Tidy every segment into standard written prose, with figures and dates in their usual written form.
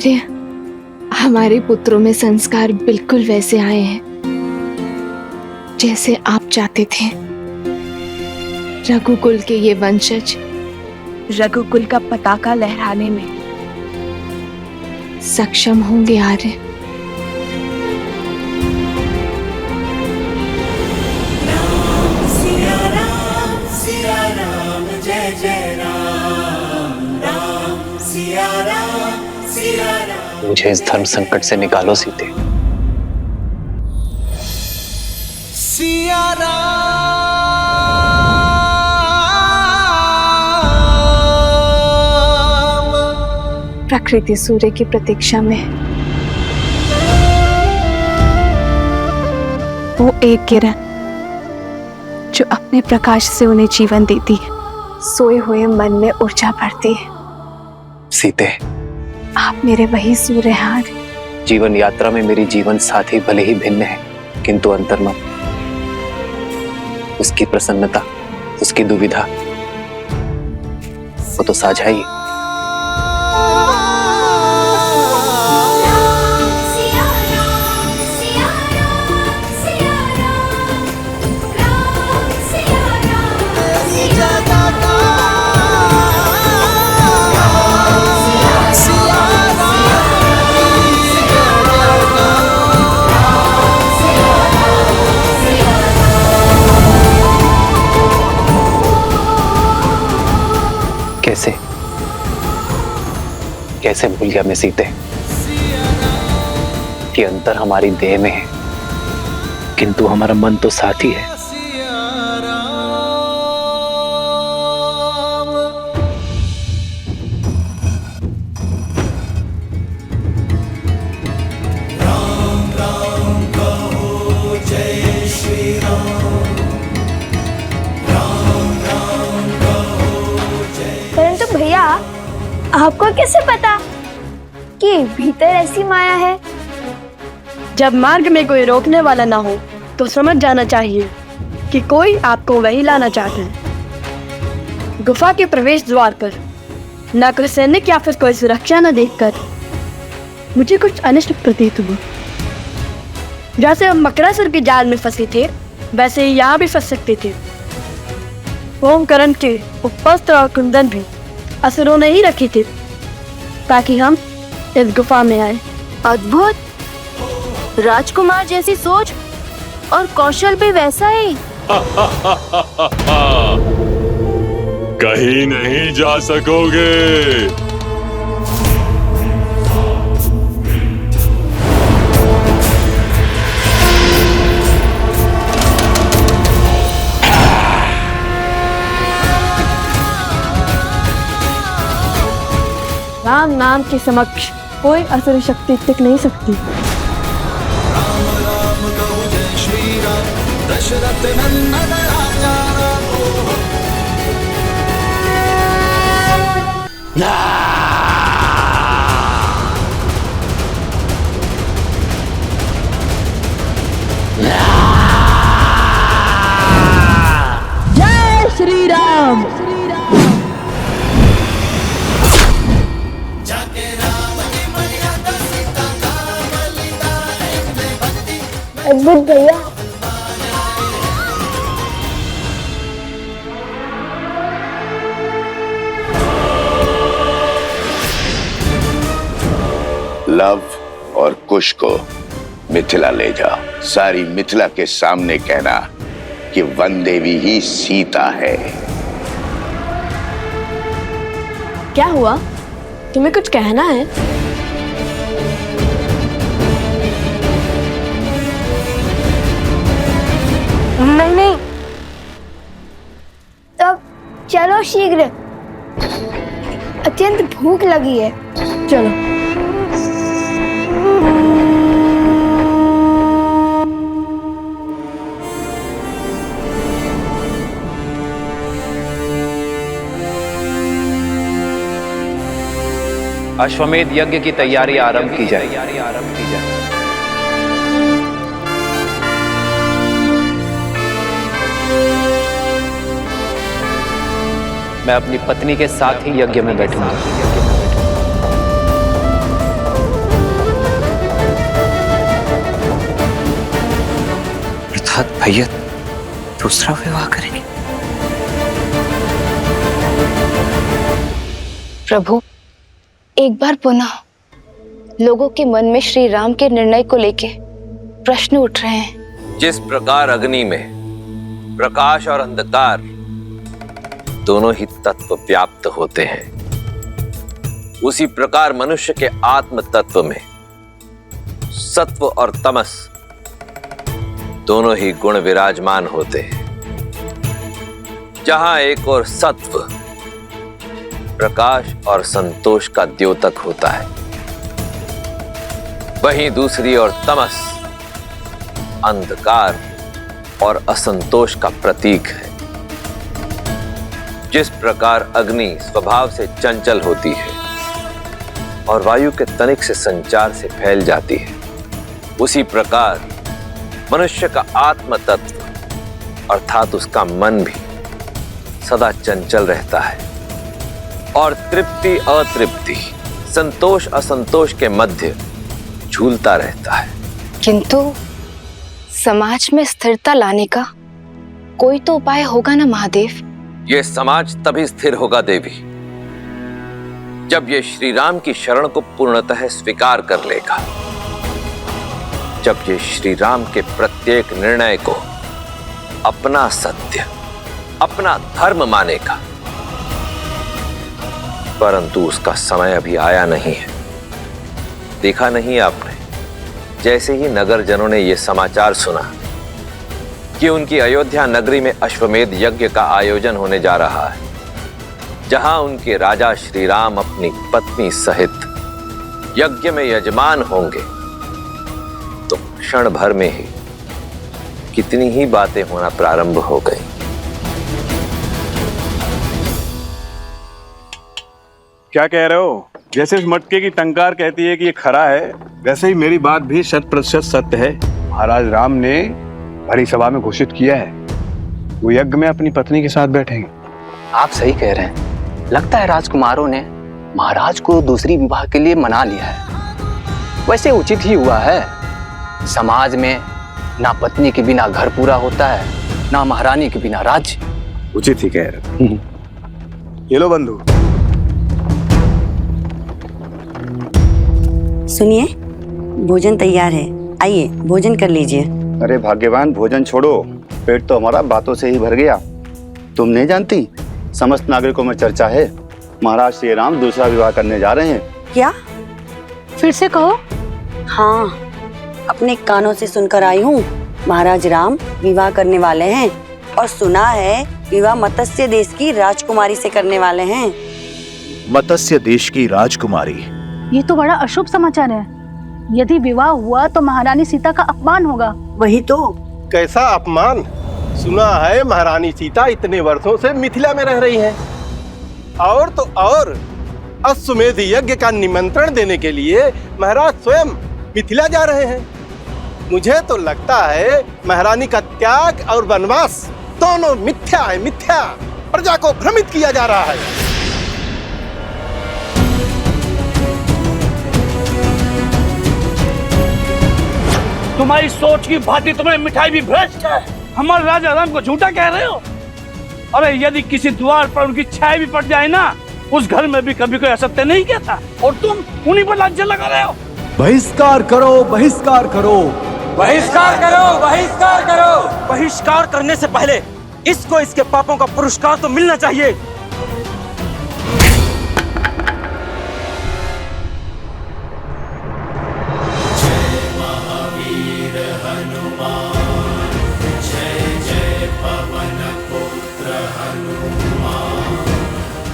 आर्य, हमारे पुत्रों में संस्कार बिल्कुल वैसे आए हैं जैसे आप चाहते थे। रघुकुल के ये वंशज रघुकुल का पताका लहराने में सक्षम होंगे आर्य। सिया राम जय जय राम, राम सिया राम। मुझे इस धर्म संकट से निकालो सीते। सिया राम। प्रकृति सूर्य की प्रतीक्षा में वो एक किरण जो अपने प्रकाश से उन्हें जीवन देती है, सोए हुए मन में ऊर्जा भरती है। सीते, आप मेरे वही सूर्य हैं आर्य। जीवन यात्रा में मेरी जीवन साथी भले ही भिन्न है, किंतु अंतर्मन, उसकी प्रसन्नता, उसकी दुविधा, वो तो साझा ही। कैसे कैसे भूल गया मैं सीते कि अंतर हमारी देह में है, किंतु हमारा मन तो साथ ही है। परंतु भैया, आपको कैसे पता कि भीतर ऐसी माया है? जब मार्ग में कोई रोकने वाला ना हो तो समझ जाना चाहिए कि कोई आपको वही लाना चाहता है। गुफा के प्रवेश द्वार पर न कोई सैनिक या फिर कोई सुरक्षा न देखकर मुझे कुछ अनिष्ट प्रतीत हुआ। जैसे हम मकरासुर के जाल में फंसे थे, वैसे ही यहाँ भी फंस सकते थे। ओमकरण के उपस्त्र और कुंदन भी असुरों ने ही रखे थे ताकि हम इस गुफा में आए। अद्भुत! राजकुमार जैसी सोच और कौशल भी वैसा ही। कहीं नहीं जा सकोगे। राम नाम के समक्ष कोई असुर शक्ति टिक नहीं सकती। जय श्री राम। अद्भुत भैया। लव और कुश को मिथिला ले जाओ। सारी मिथिला के सामने कहना कि वन देवी ही सीता है। क्या हुआ? तुम्हें कुछ कहना है? नहीं, तब चलो शीघ्र, अत्यंत भूख लगी है। चलो। अश्वमेध यज्ञ की तैयारी आरंभ की जाए। मैं अपनी पत्नी के साथ ही यज्ञ में बैठूंगा। अर्थात भैया दूसरा विवाह करेंगे। प्रभु, एक बार पुनः लोगों के मन में श्री राम के निर्णय को लेके प्रश्न उठ रहे हैं। जिस प्रकार अग्नि में प्रकाश और अंधकार दोनों ही तत्व व्याप्त होते हैं, उसी प्रकार मनुष्य के आत्म तत्व में सत्व और तमस दोनों ही गुण विराजमान होते हैं। जहां एक और सत्व प्रकाश और संतोष का द्योतक होता है, वहीं दूसरी ओर तमस अंधकार और असंतोष का प्रतीक है। जिस प्रकार अग्नि स्वभाव से चंचल होती है और वायु के तनिक से संचार से फैल जाती है, उसी प्रकार मनुष्य का आत्म तत्व अर्थात उसका मन भी सदा चंचल रहता है और तृप्ति अतृप्ति, संतोष असंतोष के मध्य झूलता रहता है। किंतु समाज में स्थिरता लाने का कोई तो उपाय होगा ना महादेव? यह समाज तभी स्थिर होगा देवी, जब ये श्री राम की शरण को पूर्णतः स्वीकार कर लेगा, जब ये श्री राम के प्रत्येक निर्णय को अपना सत्य, अपना धर्म मानेगा। परंतु उसका समय अभी आया नहीं है। देखा नहीं आपने, जैसे ही नगर जनों ने यह समाचार सुना कि उनकी अयोध्या नगरी में अश्वमेध यज्ञ का आयोजन होने जा रहा है, जहां उनके राजा श्री राम अपनी पत्नी सहित यज्ञ में यजमान होंगे, तो क्षण भर में ही कितनी ही बातें होना प्रारंभ हो गई। क्या कह रहे हो? जैसे इस मटके की टंकार कहती है कि ये खरा है, वैसे ही मेरी बात भी 100% सत्य है। महाराज राम ने भरी सभा में घोषित किया है वो यज्ञ में अपनी पत्नी के साथ बैठेंगे। आप सही कह रहे हैं। लगता है राजकुमारों ने महाराज को दूसरी विवाह के लिए मना लिया है। वैसे उचित ही हुआ है। समाज में ना पत्नी के बिना घर पूरा होता है, ना महारानी के बिना राज्य। उचित ही कह रहे। ये लो बंधु। सुनिए, भोजन तैयार है, आइए भोजन कर लीजिए। अरे भाग्यवान, भोजन छोड़ो, पेट तो हमारा बातों से ही भर गया। तुम नहीं जानती, समस्त नागरिकों में चर्चा है महाराज श्री राम दूसरा विवाह करने जा रहे हैं। क्या? फिर से कहो। हाँ, अपने कानों से सुनकर आई हूँ। महाराज राम विवाह करने वाले हैं और सुना है विवाह मत्स्य देश की राजकुमारी से करने वाले हैं। मत्स्य देश की राजकुमारी? ये तो बड़ा अशुभ समाचार है। यदि विवाह हुआ तो महारानी सीता का अपमान होगा। वही तो। कैसा अपमान? सुना है महारानी सीता इतने वर्षों से मिथिला में रह रही हैं, और तो और अश्वमेध यज्ञ का निमंत्रण देने के लिए महाराज स्वयं मिथिला जा रहे हैं। मुझे तो लगता है महारानी का त्याग और वनवास दोनों मिथ्या है, मिथ्या। प्रजा को भ्रमित किया जा रहा है। तुम्हारी सोच की भांति तुम्हें मिठाई भी भ्रष्ट है। हमारे राजा राम को झूठा कह रहे हो? अरे यदि किसी द्वार पर उनकी छाया भी पड़ जाए ना, उस घर में भी कभी कोई असत्य नहीं कहता, और तुम उन्हीं पर लांछन लगा रहे हो। बहिष्कार करो, बहिष्कार करो, बहिष्कार करो, बहिष्कार करो। बहिष्कार करने से पहले इसको इसके पापों का पुरस्कार तो मिलना चाहिए।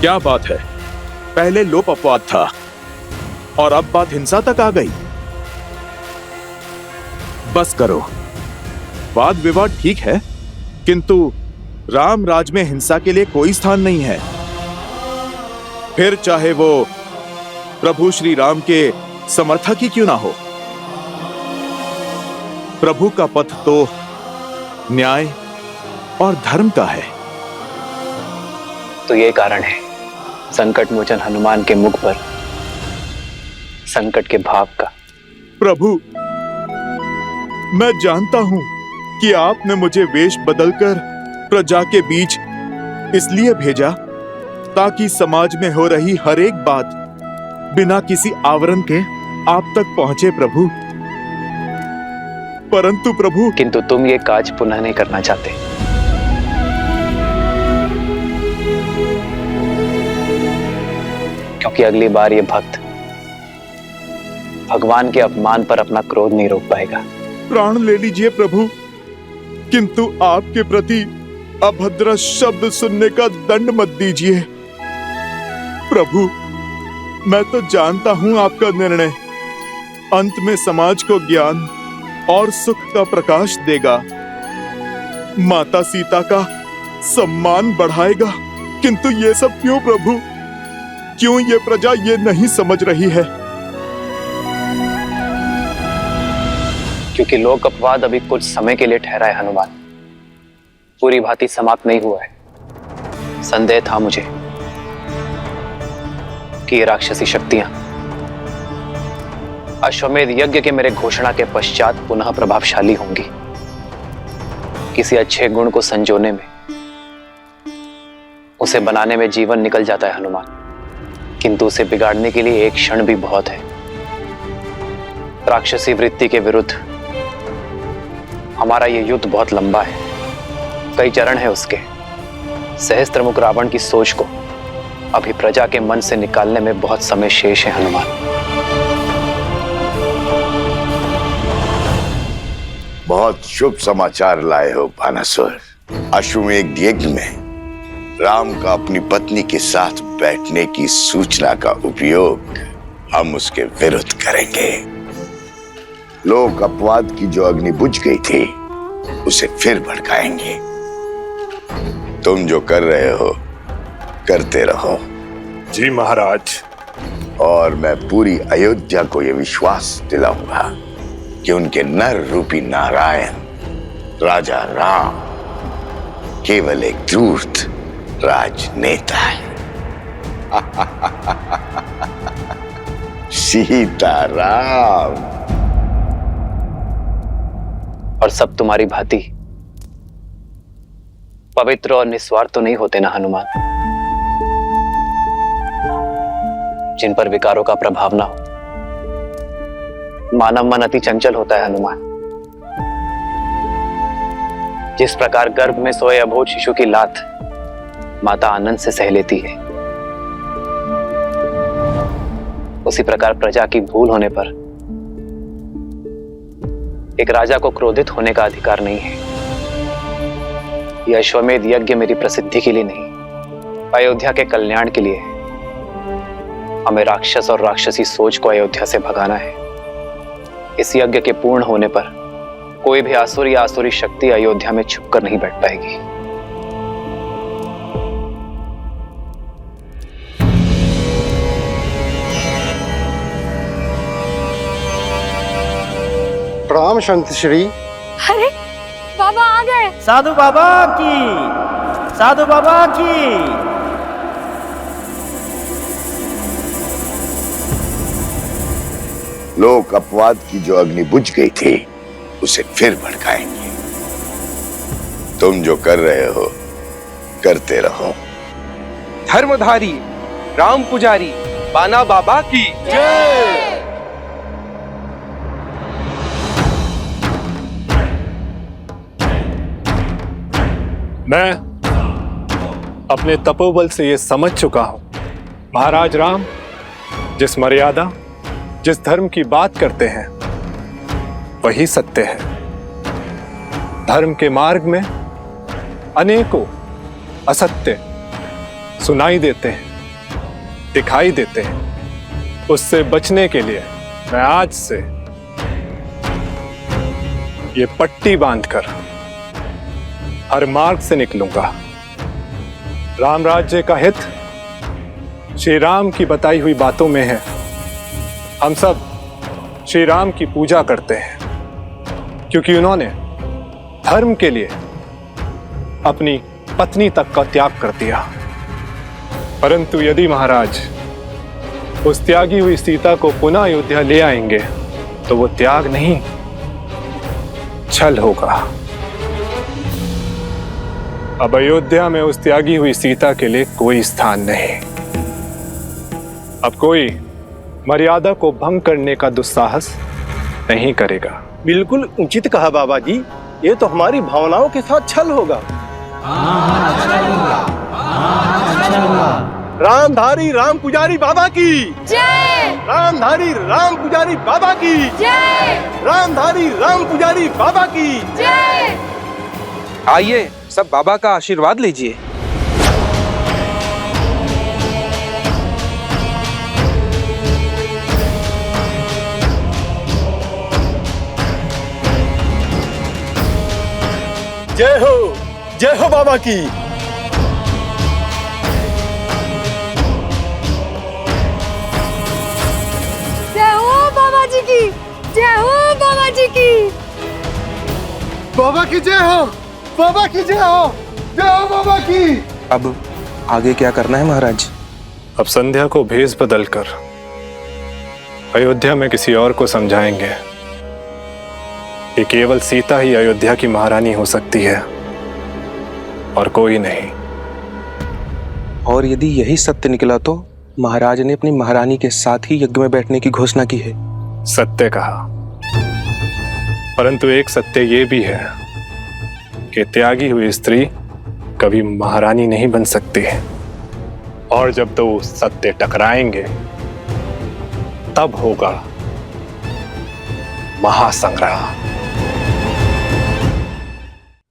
क्या बात है? पहले लोप अपवाद था और अब बात हिंसा तक आ गई। बस करो। वाद विवाद ठीक है, किंतु राम राज में हिंसा के लिए कोई स्थान नहीं है। फिर चाहे वो प्रभु श्री राम के समर्थक ही क्यों ना हो। प्रभु का पथ तो न्याय और धर्म का है। तो ये कारण है संकट मोचन हनुमान के मुख पर संकट के भाव का। प्रभु, मैं जानता हूं कि आपने मुझे वेश बदलकर प्रजा के बीच इसलिए भेजा ताकि समाज में हो रही हर एक बात बिना किसी आवरण के आप तक पहुंचे प्रभु। परंतु प्रभु, किंतु तुम ये काज पुनः नहीं करना चाहते। क्योंकि अगली बार ये भक्त भगवान के अपमान पर अपना क्रोध नहीं रोक पाएगा। प्राण ले लीजिए प्रभु, किंतु आपके प्रति अभद्र शब्द सुनने का दंड मत दीजिए। प्रभु, मैं तो जानता हूं आपका निर्णय अंत में समाज को ज्ञान और सुख का प्रकाश देगा, माता सीता का सम्मान बढ़ाएगा। किंतु ये सब क्यों प्रभु? क्यों ये प्रजा ये नहीं समझ रही है? क्योंकि लोक अपवाद अभी कुछ समय के लिए ठहरा है हनुमान, पूरी भांति समाप्त नहीं हुआ है। संदेह था मुझे कि ये राक्षसी शक्तियां अश्वमेध यज्ञ के मेरे घोषणा के पश्चात पुनः प्रभावशाली होंगी। किसी अच्छे गुण को संजोने में, उसे बनाने में जीवन निकल जाता है हनुमान, किंतु उसे बिगाड़ने के लिए एक क्षण भी बहुत है। राक्षसी वृत्ति के विरुद्ध हमारा ये युद्ध बहुत लंबा है, कई चरण है उसके। सहस्त्रमुख रावण की सोच को अभी प्रजा के मन से निकालने में बहुत समय शेष है हनुमान। बहुत शुभ समाचार लाए हो भानासुर। अश्वमेध यज्ञ में राम का अपनी पत्नी के साथ बैठने की सूचना का उपयोग हम उसके विरुद्ध करेंगे। लोक अपवाद की जो अग्नि बुझ गई थी उसे फिर भड़काएंगे। तुम जो कर रहे हो करते रहो। जी महाराज। और मैं पूरी अयोध्या को यह विश्वास दिलाऊंगा कि उनके नर रूपी नारायण राजा राम केवल एक धूर्त राजनेता है। सीताराम। और सब तुम्हारी भांति पवित्र और निस्वार्थ तो नहीं होते ना हनुमान, जिन पर विकारों का प्रभाव ना हो। मानव मन अति चंचल होता है हनुमान। जिस प्रकार गर्भ में सोए अबोध शिशु की लात माता आनंद से सह लेती है, उसी प्रकार प्रजा की भूल होने पर एक राजा को क्रोधित होने का अधिकार नहीं है। यह अश्वमेध यज्ञ मेरी प्रसिद्धि के लिए नहीं, अयोध्या के कल्याण के लिए है। हमें राक्षस और राक्षसी सोच को अयोध्या से भगाना है। इस यज्ञ के पूर्ण होने पर कोई भी आसुर या आसुरी शक्ति अयोध्या में छुपकर नहीं बैठ पाएगी। प्रणाम संत श्री। अरे बाबा आ गए। साधु बाबा की, साधु बाबा की। लोक अपवाद की जो अग्नि बुझ गई थी उसे फिर भड़काएंगे। तुम जो कर रहे हो करते रहो। धर्मधारी राम पुजारी बाना बाबा की जय। मैं अपने तपोबल से ये समझ चुका हूं, महाराज राम जिस मर्यादा जिस धर्म की बात करते हैं वही सत्य है। धर्म के मार्ग में अनेकों असत्य सुनाई देते हैं, दिखाई देते हैं। उससे बचने के लिए मैं आज से ये पट्टी बांधकर हर मार्ग से निकलूंगा। राम राज्य का हित श्री राम की बताई हुई बातों में है। हम सब श्री राम की पूजा करते हैं क्योंकि उन्होंने धर्म के लिए अपनी पत्नी तक का त्याग कर दिया। परंतु यदि महाराज उस त्यागी हुई सीता को पुनः अयोध्या ले आएंगे तो वो त्याग नहीं छल होगा। अब अयोध्या में उस त्यागी हुई सीता के लिए कोई स्थान नहीं। अब कोई मर्यादा को भंग करने का दुस्साहस नहीं करेगा। बिल्कुल उचित कहा बाबा जी, ये तो हमारी भावनाओं के साथ छल होगा। रामधारी राम पुजारी बाबा की जय। रामधारी राम पुजारी बाबा की जय। रामधारी राम पुजारी बाबा की जय। आइए सब बाबा का आशीर्वाद लीजिए। जय हो बाबा की। जय हो बाबा जी की, जय हो बाबा जी की। बाबा की जय हो, बाबा की जय हो, जय हो बाबा की। अब आगे क्या करना है महाराज? अब संध्या को भेष बदलकर अयोध्या में किसी और को समझाएंगे कि केवल सीता ही अयोध्या की महारानी हो सकती है और कोई नहीं। और यदि यही सत्य निकला तो महाराज ने अपनी महारानी के साथ ही यज्ञ में बैठने की घोषणा की है। सत्य कहा, परंतु एक सत्य ये भी है कि त्यागी हुई स्त्री कभी महारानी नहीं बन सकती। और जब दो सत्य टकराएंगे तब होगा महासंग्राम।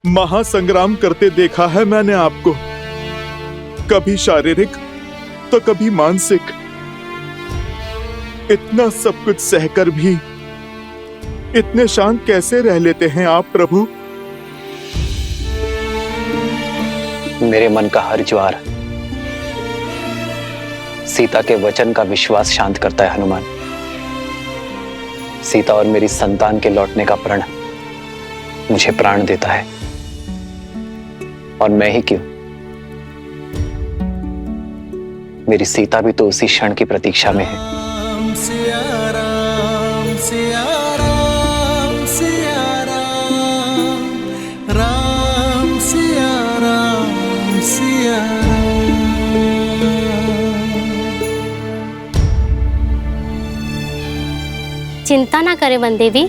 महासंग्राम करते देखा है मैंने आपको, कभी शारीरिक तो कभी मानसिक। इतना सब कुछ सहकर भी इतने शांत कैसे रह लेते हैं आप प्रभु? मेरे मन का हर ज्वार सीता के वचन का विश्वास शांत करता है हनुमान। सीता और मेरी संतान के लौटने का प्रण मुझे प्राण देता है। और मैं ही क्यों, मेरी सीता भी तो उसी क्षण की प्रतीक्षा में है। चिंता ना करें वन देवी,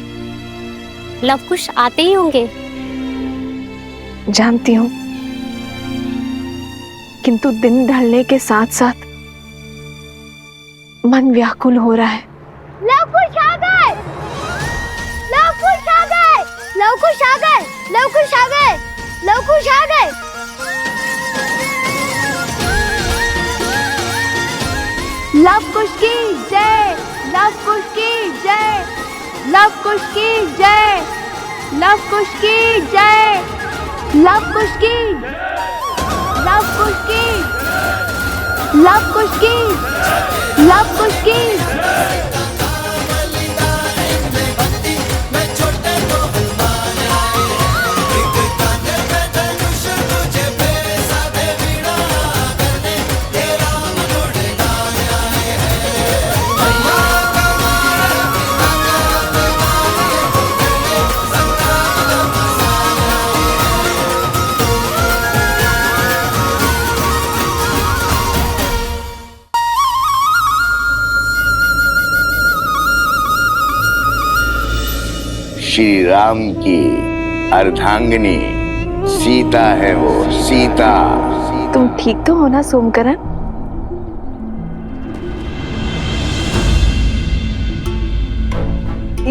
लव कुश आते ही होंगे। जानती हूँ, किंतु दिन ढलने के साथ साथ मन व्याकुल हो रहा है। लव कुश आ गए, लव कुश आ गए, लव कुश आ गए, लव कुश आ गए, लव कुश आ गए। लव कुश की जय, लव कुश की जय, लव कुश की जय, लव कुश की जय, लव कुश की, लव कुश की, लव कुश की, लव कुश की। श्री राम की अर्धांगिनी सीता है वो, सीता। तुम ठीक तो हो ना सोमकरण?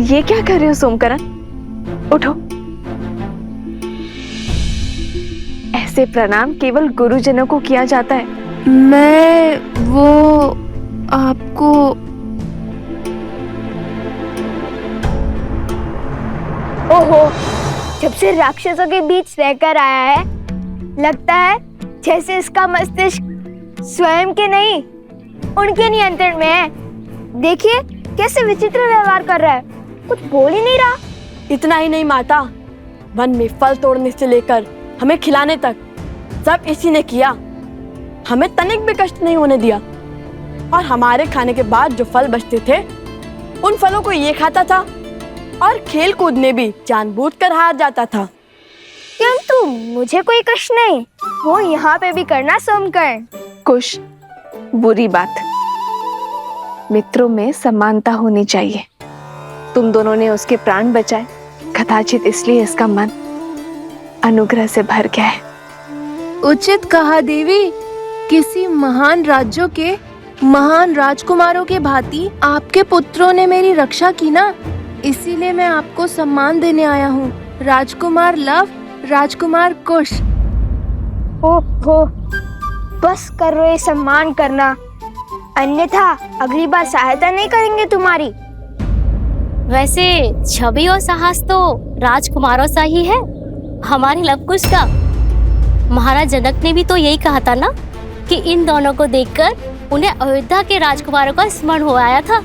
ये क्या कर रहे हो सोमकरण? उठो। ऐसे प्रणाम केवल गुरुजनों को किया जाता है। मैं वो आपको ओहो, जब से राक्षसों के बीच रहकर आया है, लगता है जैसे इसका मस्तिष्क स्वयं के नहीं, उनके नियंत्रण में है। देखिए कैसे विचित्र व्यवहार कर रहा है, कुछ बोल ही नहीं रहा। इतना ही नहीं माता, वन में फल तोड़ने से लेकर हमें खिलाने तक सब इसी ने किया। हमें तनिक भी कष्ट नहीं होने दिया। और हमारे खाने के बाद जो फल बचते थे, उन फलों को ये खाता था और खेल कूद में भी जानबूझकर हार जाता था। किंतु मुझे कोई कष्ट नहीं, वो यहाँ पे भी करना सोमकर्ण। कुश, बुरी बात। मित्रों में समानता होनी चाहिए। तुम दोनों ने उसके प्राण बचाए, कदाचित इसलिए इसका मन अनुग्रह से भर गया है। उचित कहा देवी। किसी महान राज्यों के महान राजकुमारों के भांति आपके पुत्रों ने मेरी रक्षा की ना, इसीलिए मैं आपको सम्मान देने आया हूँ। राजकुमार लव, राजकुमार कुश। ओहो, बस करो ये सम्मान करना, अन्यथा अगली बार सहायता नहीं करेंगे तुम्हारी। वैसे छवि और साहस तो राजकुमारों सा ही है, हमारे लवकुश का। महाराज जनक ने भी तो यही कहा था ना कि इन दोनों को देखकर उन्हें अयोध्या के राजकुमारों का स्मरण हो आया था।